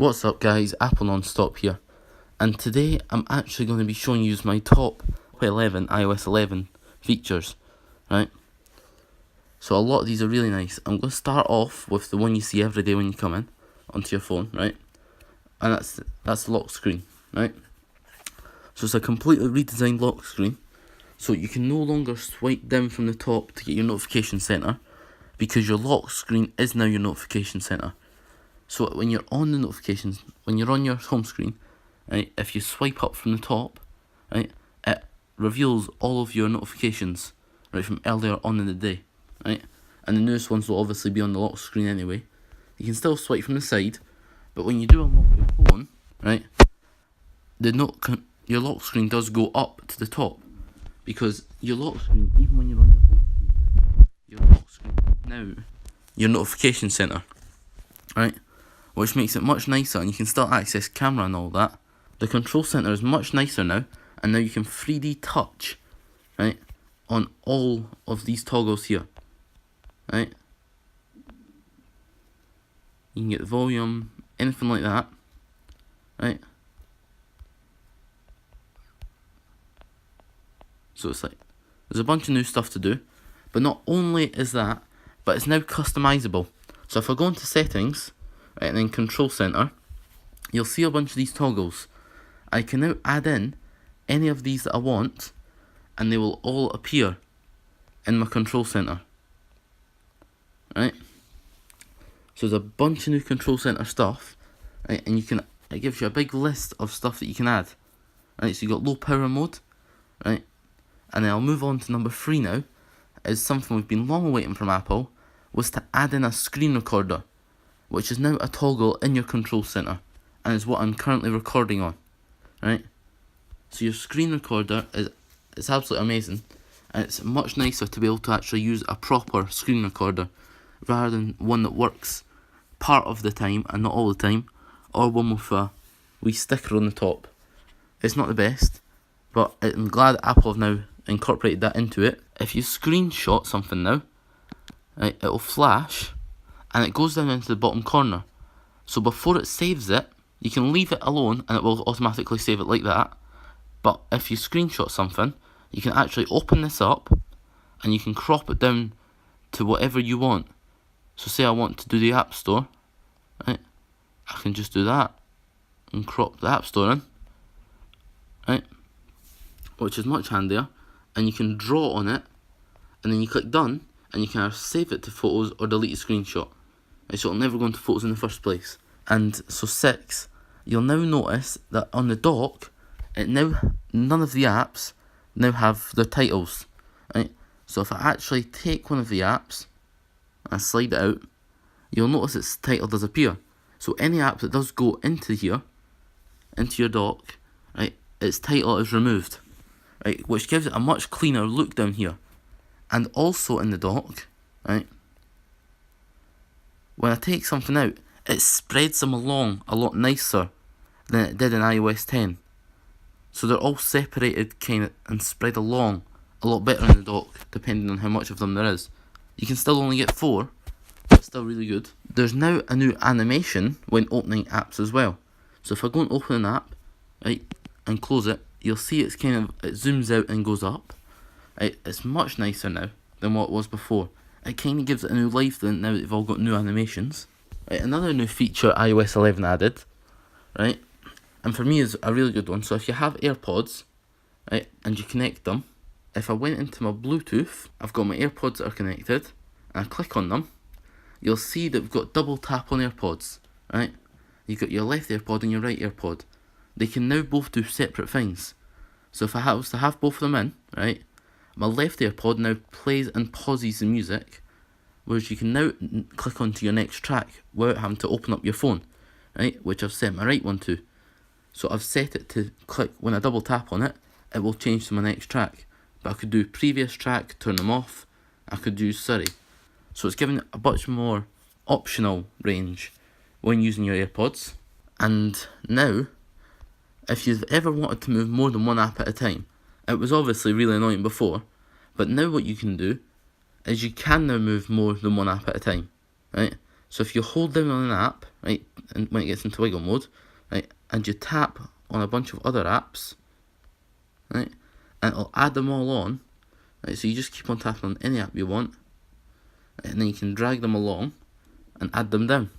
What's up guys, Apple Non-Stop here, and today I'm actually going to be showing you my top 11 iOS 11 features, right? So a lot of these are really nice. I'm going to start off with the one you see every day when you come in onto your phone, right? And that's the lock screen, right? So it's a completely redesigned lock screen, so you can no longer swipe down from the top to get your notification center, because your lock screen is now your notification center. So when you're on the notifications, when you're on your home screen, right, if you swipe up from the top, right, it reveals all of your notifications, right, from earlier on in the day, right, and the newest ones will obviously be on the lock screen anyway. You can still swipe from the side, but when you do unlock your phone, right, your lock screen does go up to the top, because your lock screen, even when you're on your home screen, your lock screen is now your notification center, right? Which makes it much nicer, and you can still access camera and all that. The control center is much nicer now, and now you can 3D touch, right, on all of these toggles here, right? You can get the volume, anything like that, right? So it's like, there's a bunch of new stuff to do, but not only is that, but it's now customizable. So if I go into settings, right, and then control center, you'll see a bunch of these toggles. I can now add in any of these that I want, and they will all appear in my control center, right? So there's a bunch of new control center stuff, right, and it gives you a big list of stuff that you can add, right? So you got low power mode, right, and then I'll move on to number 3 now. Is something we've been long awaiting from Apple, was to add in a screen recorder, which is now a toggle in your control center, and is what I'm currently recording on, right? So your screen recorder it's absolutely amazing, and it's much nicer to be able to actually use a proper screen recorder, rather than one that works part of the time and not all the time, or one with a wee sticker on the top. It's not the best, but I'm glad Apple have now incorporated that into it. If you screenshot something now, right, it'll flash, and it goes down into the bottom corner. So before it saves it, you can leave it alone and it will automatically save it like that. But if you screenshot something, you can actually open this up and you can crop it down to whatever you want. So say I want to do the App Store, right, I can just do that and crop the App Store in, right, which is much handier. And you can draw on it, and then you click done, and you can either save it to photos or delete a screenshot. So it'll never go into photos in the first place. And so 6, you'll now notice that on the dock, none of the apps now have their titles, right? So if I actually take one of the apps and slide it out, you'll notice its title does appear. So any app that does go into here, into your dock, right, its title is removed, right, which gives it a much cleaner look down here. And also in the dock, right, when I take something out, it spreads them along a lot nicer than it did in iOS 10. So they're all separated kind of and spread along a lot better in the dock, depending on how much of them there is. You can still only get 4, but still really good. There's now a new animation when opening apps as well. So if I go and open an app, right, and close it, you'll see it zooms out and goes up. Right, it's much nicer now than what it was before. It kind of gives it a new life now that they've all got new animations. Right, another new feature iOS 11 added, right, and for me is a really good one. So if you have AirPods, right, and you connect them, if I went into my Bluetooth, I've got my AirPods that are connected, and I click on them, you'll see that we've got double tap on AirPods, right? You've got your left AirPod and your right AirPod. They can now both do separate things. So if I was to have both of them in, right, my left AirPod now plays and pauses the music, whereas you can now click onto your next track without having to open up your phone, right, which I've set my right one to. So I've set it to click, when I double tap on it, it will change to my next track. But I could do previous track, turn them off, I could do Siri. So it's giving a much more optional range when using your AirPods. And now, if you've ever wanted to move more than one app at a time, it was obviously really annoying before, but now what you can do is you can now move more than one app at a time, right? So if you hold down on an app, right, and when it gets into wiggle mode, right, and you tap on a bunch of other apps, right, and it'll add them all on, right, so you just keep on tapping on any app you want, right, and then you can drag them along and add them down,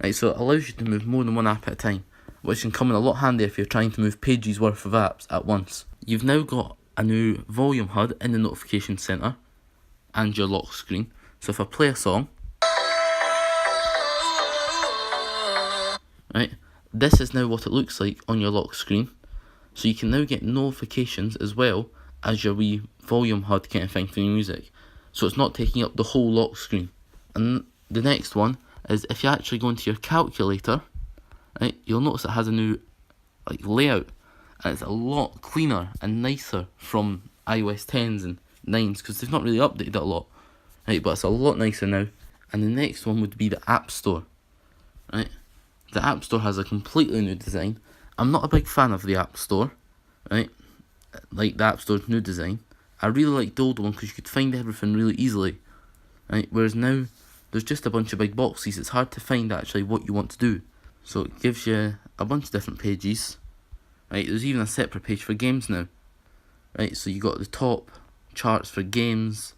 right, so it allows you to move more than one app at a time, which can come in a lot handier if you're trying to move pages worth of apps at once. You've now got a new volume HUD in the notification center and your lock screen. So if I play a song, right, this is now what it looks like on your lock screen. So you can now get notifications as well as your wee volume HUD kind of thing for your music. So it's not taking up the whole lock screen. And the next one is if you actually go into your calculator, right, you'll notice it has a new layout, and it's a lot cleaner and nicer from iOS 10s and 9s because they've not really updated it a lot, right, but it's a lot nicer now. And the next one would be the App Store, right. The App Store has a completely new design. I'm not a big fan of the App Store, right, like the App Store's new design. I really like the old one because you could find everything really easily, right, whereas now there's just a bunch of big boxes. It's hard to find actually what you want to do. So it gives you a bunch of different pages, right, there's even a separate page for games now, right, so you got the top charts for games,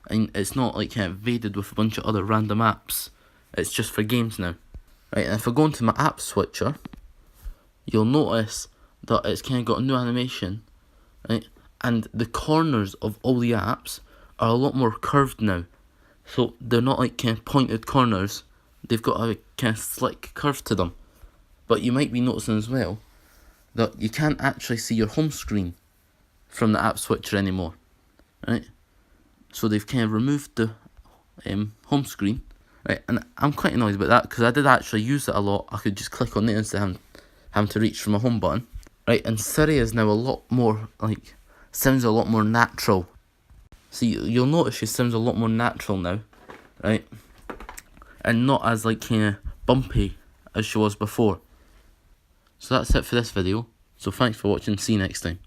and it's not like kind of invaded with a bunch of other random apps, it's just for games now, right. And if I go into my app switcher, you'll notice that it's kind of got a new animation, right, and the corners of all the apps are a lot more curved now, so they're not like kind of pointed corners, they've got a kind of slick curve to them. But you might be noticing as well that you can't actually see your home screen from the app switcher anymore, right? So they've kind of removed the home screen, right? And I'm quite annoyed about that because I did actually use it a lot. I could just click on it instead of having to reach for my home button, right? And Siri is now a lot more sounds a lot more natural. See, you'll notice she sounds a lot more natural now, right? And not as kind of bumpy as she was before. So that's it for this video. So thanks for watching. See you next time.